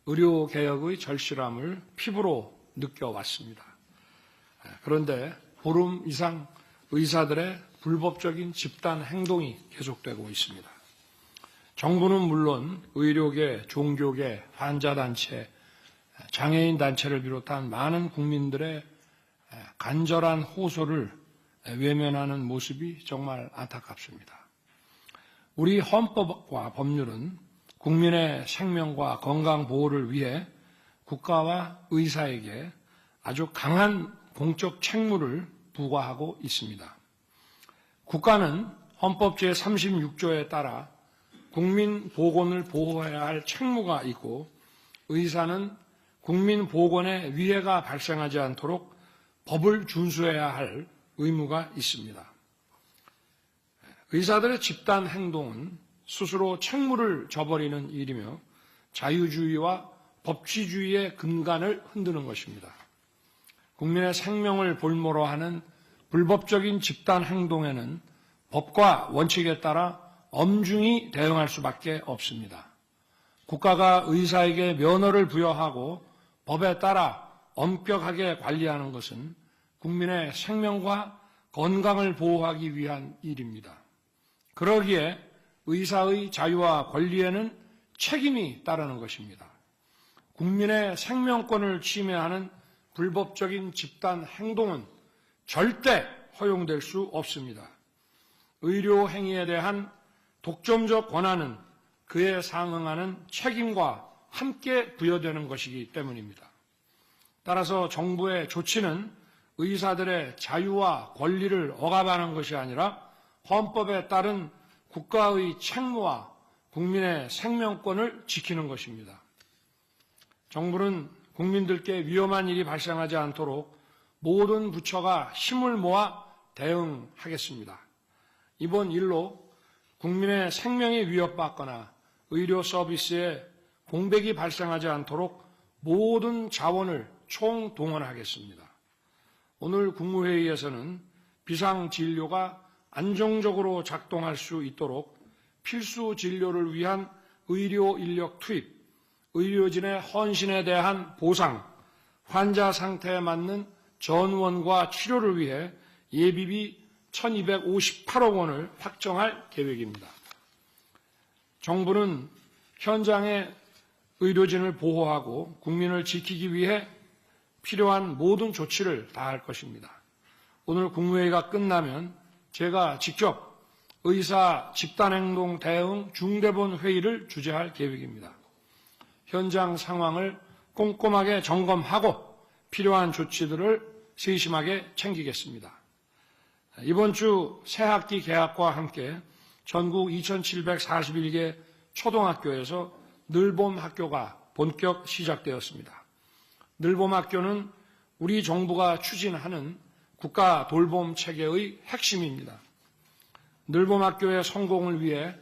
의료개혁의 절실함을 피부로 느껴왔습니다. 그런데 보름 이상 의사들의 불법적인 집단 행동이 계속되고 있습니다. 정부는 물론 의료계, 종교계, 환자단체, 장애인단체를 비롯한 많은 국민들의 간절한 호소를 외면하는 모습이 정말 안타깝습니다. 우리 헌법과 법률은 국민의 생명과 건강 보호를 위해 국가와 의사에게 아주 강한 공적 책무를 부과하고 있습니다. 국가는 헌법 제36조에 따라 국민 보건을 보호해야 할 책무가 있고 의사는 국민 보건에 위해가 발생하지 않도록 법을 준수해야 할 의무가 있습니다. 의사들의 집단 행동은 스스로 책무를 저버리는 일이며 자유주의와 법치주의의 근간을 흔드는 것입니다. 국민의 생명을 볼모로 하는 불법적인 집단 행동에는 법과 원칙에 따라 엄중히 대응할 수밖에 없습니다. 국가가 의사에게 면허를 부여하고 법에 따라 엄격하게 관리하는 것은 국민의 생명과 건강을 보호하기 위한 일입니다. 그러기에 의사의 자유와 권리에는 책임이 따르는 것입니다. 국민의 생명권을 침해하는 불법적인 집단 행동은 절대 허용될 수 없습니다. 의료 행위에 대한 독점적 권한은 그에 상응하는 책임과 함께 부여되는 것이기 때문입니다. 따라서 정부의 조치는 의사들의 자유와 권리를 억압하는 것이 아니라 헌법에 따른 국가의 책무와 국민의 생명권을 지키는 것입니다. 정부는 국민들께 위험한 일이 발생하지 않도록 모든 부처가 힘을 모아 대응하겠습니다. 이번 일로 국민의 생명이 위협받거나 의료 서비스에 공백이 발생하지 않도록 모든 자원을 총동원하겠습니다. 오늘 국무회의에서는 비상진료가 안정적으로 작동할 수 있도록 필수 진료를 위한 의료 인력 투입, 의료진의 헌신에 대한 보상, 환자 상태에 맞는 전원과 치료를 위해 예비비 1258억 원을 확정할 계획입니다. 정부는 현장의 의료진을 보호하고 국민을 지키기 위해 필요한 모든 조치를 다할 것입니다. 오늘 국무회의가 끝나면 제가 직접 의사 집단행동 대응 중대본 회의를 주재할 계획입니다. 현장 상황을 꼼꼼하게 점검하고 필요한 조치들을 세심하게 챙기겠습니다. 이번 주 새학기 개학과 함께 전국 2741개 초등학교에서 늘봄 학교가 본격 시작되었습니다. 늘봄 학교는 우리 정부가 추진하는 국가 돌봄 체계의 핵심입니다. 늘봄 학교의 성공을 위해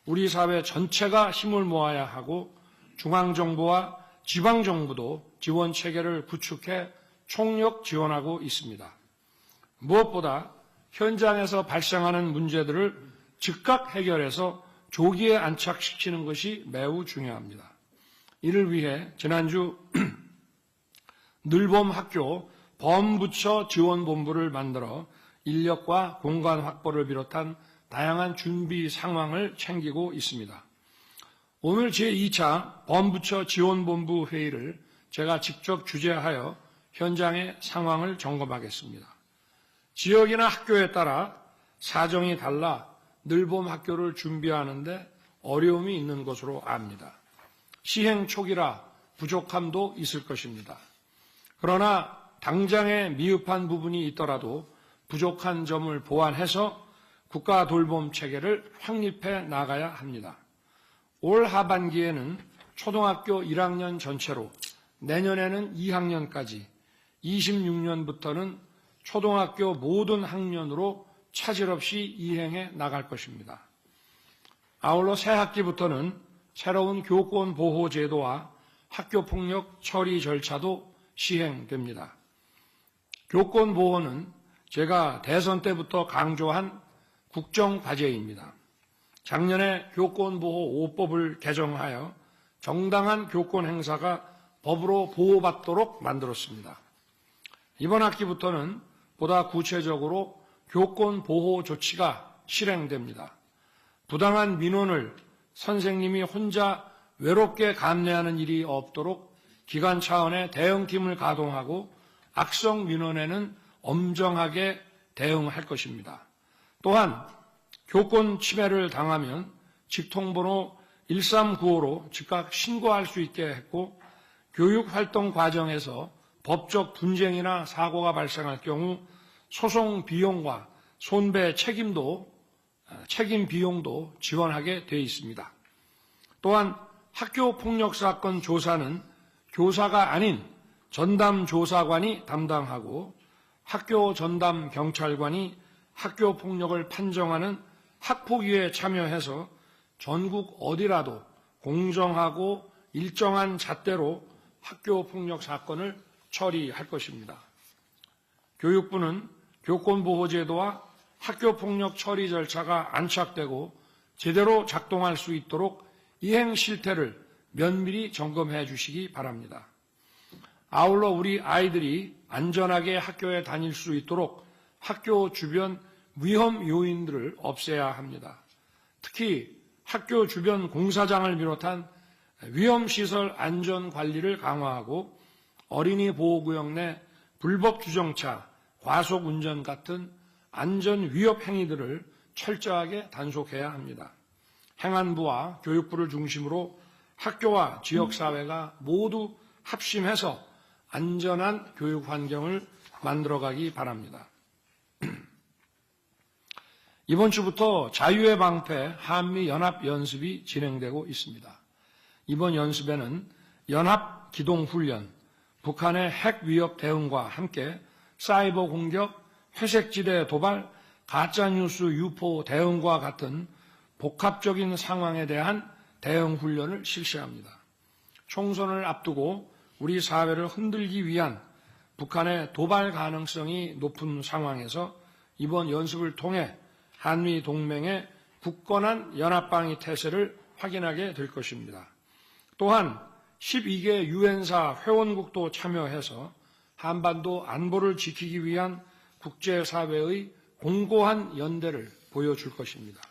우리 사회 전체가 힘을 모아야 하고 중앙정부와 지방정부도 지원 체계를 구축해 총력 지원하고 있습니다. 무엇보다 현장에서 발생하는 문제들을 즉각 해결해서 조기에 안착시키는 것이 매우 중요합니다. 이를 위해 지난주 늘봄 학교 범부처 지원본부를 만들어 인력과 공간 확보를 비롯한 다양한 준비 상황을 챙기고 있습니다. 오늘 제2차 범부처 지원본부 회의를 제가 직접 주재하여 현장의 상황을 점검하겠습니다. 지역이나 학교에 따라 사정이 달라 늘봄 학교를 준비하는데 어려움이 있는 것으로 압니다. 시행 초기라 부족함도 있을 것입니다. 그러나 당장에 미흡한 부분이 있더라도 부족한 점을 보완해서 국가 돌봄 체계를 확립해 나가야 합니다. 올 하반기에는 초등학교 1학년 전체로, 내년에는 2학년까지, 26년부터는 초등학교 모든 학년으로 차질 없이 이행해 나갈 것입니다. 아울러 새 학기부터는 새로운 교권 보호 제도와 학교폭력 처리 절차도 시행됩니다. 교권 보호는 제가 대선 때부터 강조한 국정과제입니다. 작년에 교권보호 5법을 개정하여 정당한 교권 행사가 법으로 보호받도록 만들었습니다. 이번 학기부터는 보다 구체적으로 교권 보호 조치가 실행됩니다. 부당한 민원을 선생님이 혼자 외롭게 감내하는 일이 없도록 기관 차원의 대응팀을 가동하고 악성 민원에는 엄정하게 대응할 것입니다. 또한 교권 침해를 당하면 직통번호 1395로 즉각 신고할 수 있게 했고 교육활동 과정에서 법적 분쟁이나 사고가 발생할 경우 소송 비용과 손배 책임 비용도 지원하게 되어 있습니다. 또한 학교 폭력 사건 조사는 교사가 아닌 전담 조사관이 담당하고 학교 전담 경찰관이 학교 폭력을 판정하는 학폭위에 참여해서 전국 어디라도 공정하고 일정한 잣대로 학교 폭력 사건을 처리할 것입니다. 교육부는 교권보호제도와 학교폭력 처리 절차가 안착되고 제대로 작동할 수 있도록 이행 실태를 면밀히 점검해 주시기 바랍니다. 아울러 우리 아이들이 안전하게 학교에 다닐 수 있도록 학교 주변 위험 요인들을 없애야 합니다. 특히 학교 주변 공사장을 비롯한 위험시설 안전관리를 강화하고 어린이 보호구역 내 불법 주정차, 과속운전 같은 안전위협 행위들을 철저하게 단속해야 합니다. 행안부와 교육부를 중심으로 학교와 지역사회가 모두 합심해서 안전한 교육 환경을 만들어가기 바랍니다. 이번 주부터 자유의 방패 한미연합연습이 진행되고 있습니다. 이번 연습에는 연합기동훈련, 북한의 핵 위협 대응과 함께 사이버 공격, 회색지대 도발, 가짜뉴스 유포 대응과 같은 복합적인 상황에 대한 대응 훈련을 실시합니다. 총선을 앞두고 우리 사회를 흔들기 위한 북한의 도발 가능성이 높은 상황에서 이번 연습을 통해 한미 동맹의 굳건한 연합방위 태세를 확인하게 될 것입니다. 또한 12개 유엔사 회원국도 참여해서 한반도 안보를 지키기 위한 국제사회의 공고한 연대를 보여줄 것입니다.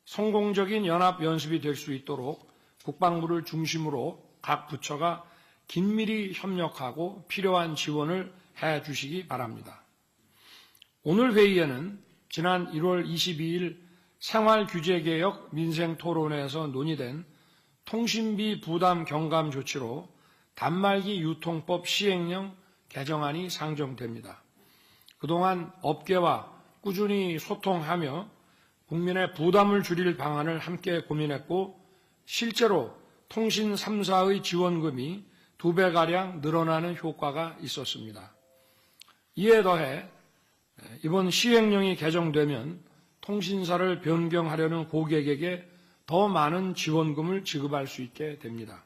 성공적인 연합연습이 될 수 있도록 국방부를 중심으로 각 부처가 긴밀히 협력하고 필요한 지원을 해 주시기 바랍니다. 오늘 회의에는 지난 1월 22일 생활규제개혁 민생토론회에서 논의된 통신비 부담 경감 조치로 단말기 유통법 시행령 개정안이 상정됩니다. 그동안 업계와 꾸준히 소통하며 국민의 부담을 줄일 방안을 함께 고민했고 실제로 통신 3사의 지원금이 2배가량 늘어나는 효과가 있었습니다. 이에 더해 이번 시행령이 개정되면 통신사를 변경하려는 고객에게 더 많은 지원금을 지급할 수 있게 됩니다.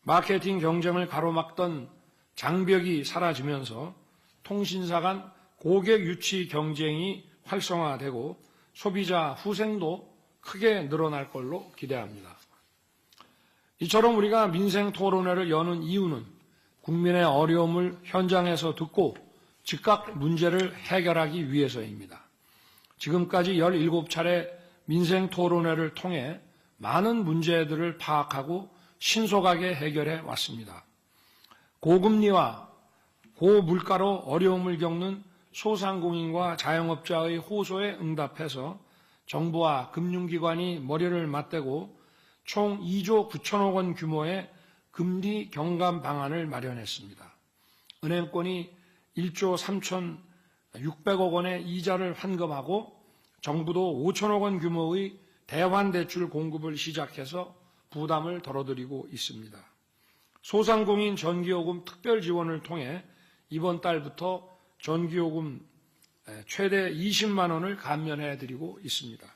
마케팅 경쟁을 가로막던 장벽이 사라지면서 통신사 간 고객 유치 경쟁이 활성화되고 소비자 후생도 크게 늘어날 걸로 기대합니다. 이처럼 우리가 민생 토론회를 여는 이유는 국민의 어려움을 현장에서 듣고 즉각 문제를 해결하기 위해서입니다. 지금까지 17차례 민생 토론회를 통해 많은 문제들을 파악하고 신속하게 해결해 왔습니다. 고금리와 고물가로 어려움을 겪는 소상공인과 자영업자의 호소에 응답해서 정부와 금융기관이 머리를 맞대고 총 2조 9천억 원 규모의 금리 경감 방안을 마련했습니다. 은행권이 1조 3,600억 원의 이자를 환급하고 정부도 5천억 원 규모의 대환대출 공급을 시작해서 부담을 덜어드리고 있습니다. 소상공인 전기요금 특별 지원을 통해 이번 달부터 전기요금 최대 20만 원을 감면해드리고 있습니다.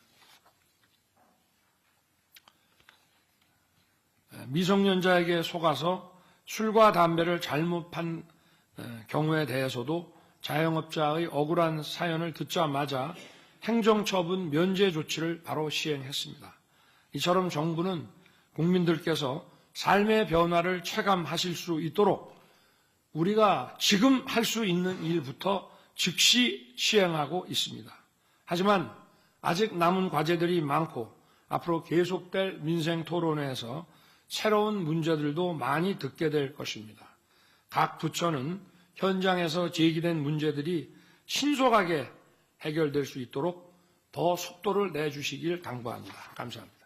미성년자에게 속아서 술과 담배를 잘못 판 경우에 대해서도 자영업자의 억울한 사연을 듣자마자 행정처분 면제 조치를 바로 시행했습니다. 이처럼 정부는 국민들께서 삶의 변화를 체감하실 수 있도록 우리가 지금 할 수 있는 일부터 즉시 시행하고 있습니다. 하지만 아직 남은 과제들이 많고 앞으로 계속될 민생 토론회에서 새로운 문제들도 많이 듣게 될 것입니다. 각 부처는 현장에서 제기된 문제들이 신속하게 해결될 수 있도록 더 속도를 내주시길 당부합니다. 감사합니다.